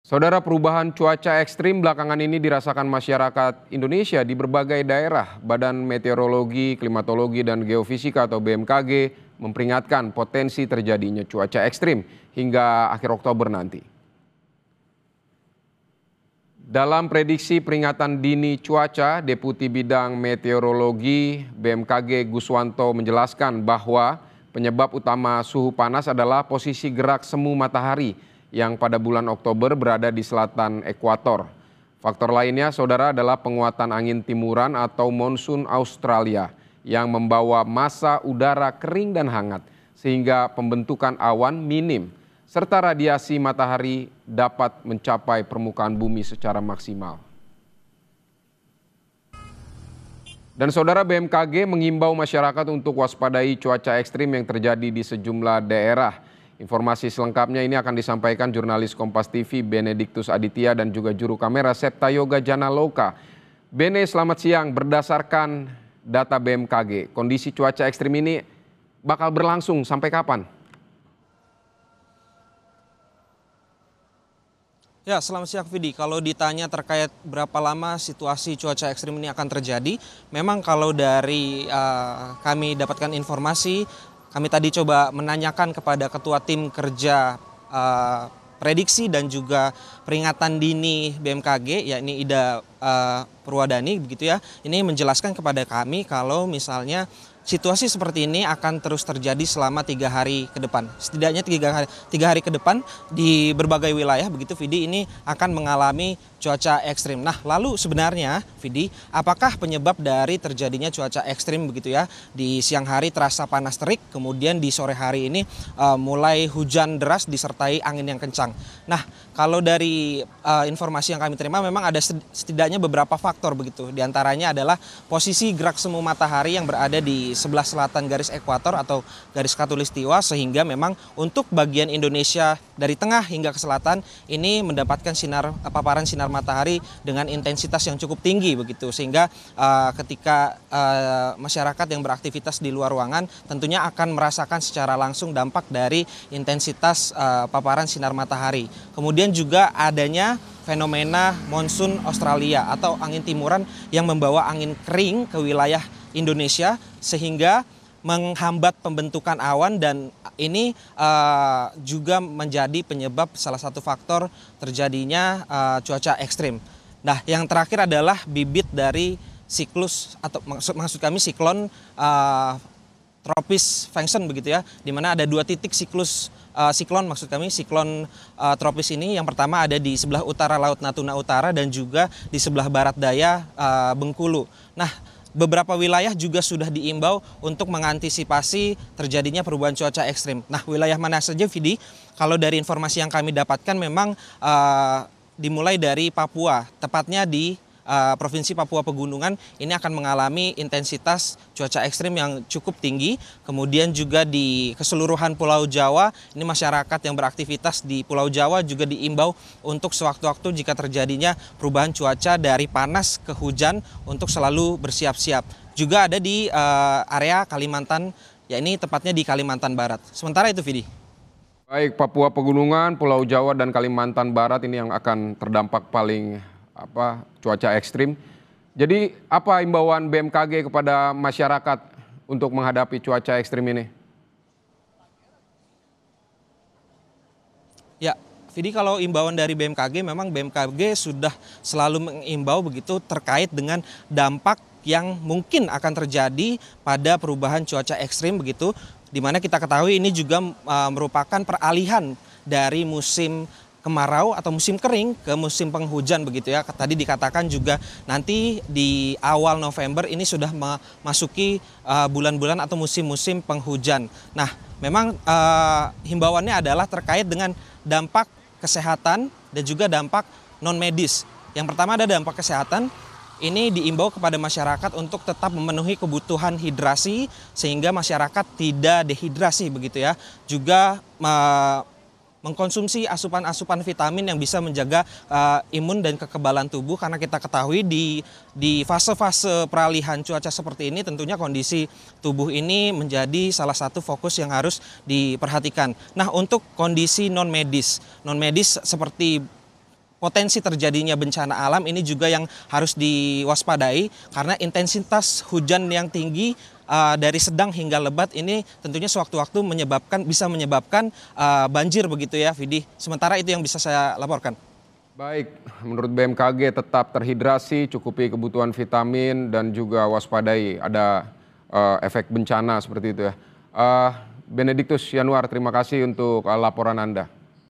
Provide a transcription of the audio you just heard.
Saudara, perubahan cuaca ekstrim belakangan ini dirasakan masyarakat Indonesia di berbagai daerah. Badan Meteorologi, Klimatologi, dan Geofisika atau BMKG memperingatkan potensi terjadinya cuaca ekstrim hingga akhir Oktober nanti. Dalam prediksi peringatan dini cuaca, Deputi Bidang Meteorologi BMKG Guswanto menjelaskan bahwa penyebab utama suhu panas adalah posisi gerak semu matahari yang pada bulan Oktober berada di selatan ekuator. Faktor lainnya, saudara, adalah penguatan angin timuran atau monsun Australia yang membawa massa udara kering dan hangat sehingga pembentukan awan minim serta radiasi matahari dapat mencapai permukaan bumi secara maksimal. Dan saudara, BMKG mengimbau masyarakat untuk waspadai cuaca ekstrim yang terjadi di sejumlah daerah. Informasi selengkapnya ini akan disampaikan jurnalis Kompas TV Benediktus Aditya dan juga juru kamera Septa Yoga Janaloka. Bene, selamat siang. Berdasarkan data BMKG, kondisi cuaca ekstrim ini bakal berlangsung sampai kapan? Ya, selamat siang Vidi. Kalau ditanya terkait berapa lama situasi cuaca ekstrim ini akan terjadi, memang kalau dari kami dapatkan informasi, kami tadi coba menanyakan kepada Ketua Tim Kerja Prediksi dan juga Peringatan Dini BMKG, yakni Ida Purwadani, begitu ya. Ini menjelaskan kepada kami kalau misalnya situasi seperti ini akan terus terjadi selama 3 hari ke depan. Setidaknya 3 hari ke depan di berbagai wilayah, begitu Vidi, ini akan mengalami cuaca ekstrim. Nah, lalu sebenarnya Vidi, apakah penyebab dari terjadinya cuaca ekstrim begitu ya? Di siang hari terasa panas terik, kemudian di sore hari ini mulai hujan deras disertai angin yang kencang. Nah, kalau dari informasi yang kami terima memang ada setidaknya beberapa faktor begitu. Di antaranya adalah posisi gerak semu matahari yang berada di sebelah selatan garis ekuator atau garis khatulistiwa, sehingga memang untuk bagian Indonesia dari tengah hingga ke selatan ini mendapatkan paparan sinar matahari dengan intensitas yang cukup tinggi begitu, sehingga ketika masyarakat yang beraktivitas di luar ruangan tentunya akan merasakan secara langsung dampak dari intensitas paparan sinar matahari. Kemudian juga adanya fenomena monsun Australia atau angin timuran yang membawa angin kering ke wilayah Indonesia sehingga menghambat pembentukan awan, dan ini juga menjadi penyebab salah satu faktor terjadinya cuaca ekstrim. Nah, yang terakhir adalah bibit dari siklus atau maksud kami siklon tropis Fengsen begitu ya, di mana ada 2 titik siklon maksud kami siklon tropis ini. Yang pertama ada di sebelah utara Laut Natuna Utara dan juga di sebelah barat daya Bengkulu. Nah, beberapa wilayah juga sudah diimbau untuk mengantisipasi terjadinya perubahan cuaca ekstrim. Nah, wilayah mana saja, Vidi? Kalau dari informasi yang kami dapatkan memang dimulai dari Papua, tepatnya di Provinsi Papua Pegunungan ini akan mengalami intensitas cuaca ekstrim yang cukup tinggi. Kemudian juga di keseluruhan Pulau Jawa, ini masyarakat yang beraktivitas di Pulau Jawa juga diimbau untuk sewaktu-waktu jika terjadinya perubahan cuaca dari panas ke hujan untuk selalu bersiap-siap. Juga ada di area Kalimantan, yakni tepatnya di Kalimantan Barat. Sementara itu, Vidi. Baik, Papua Pegunungan, Pulau Jawa, dan Kalimantan Barat ini yang akan terdampak paling cuaca ekstrim. Jadi apa imbauan BMKG kepada masyarakat untuk menghadapi cuaca ekstrim ini? Ya, Vidi, kalau imbauan dari BMKG, memang BMKG sudah selalu mengimbau begitu terkait dengan dampak yang mungkin akan terjadi pada perubahan cuaca ekstrim begitu, di mana kita ketahui ini juga merupakan peralihan dari musim kemarau atau musim kering ke musim penghujan begitu ya. Tadi dikatakan juga nanti di awal November ini sudah memasuki bulan-bulan atau musim-musim penghujan. Nah, memang himbauannya adalah terkait dengan dampak kesehatan dan juga dampak non medis. Yang pertama ada dampak kesehatan. Ini diimbau kepada masyarakat untuk tetap memenuhi kebutuhan hidrasi sehingga masyarakat tidak dehidrasi begitu ya. Juga mengkonsumsi asupan-asupan vitamin yang bisa menjaga imun dan kekebalan tubuh, karena kita ketahui di fase-fase peralihan cuaca seperti ini tentunya kondisi tubuh ini menjadi salah satu fokus yang harus diperhatikan. Nah, untuk kondisi non medis seperti potensi terjadinya bencana alam ini juga yang harus diwaspadai karena intensitas hujan yang tinggi dari sedang hingga lebat ini tentunya sewaktu-waktu bisa menyebabkan banjir begitu ya, Vidi. Sementara itu yang bisa saya laporkan. Baik, menurut BMKG tetap terhidrasi, cukupi kebutuhan vitamin dan juga waspadai ada efek bencana seperti itu ya. Benediktus Yanuar, terima kasih untuk laporan Anda.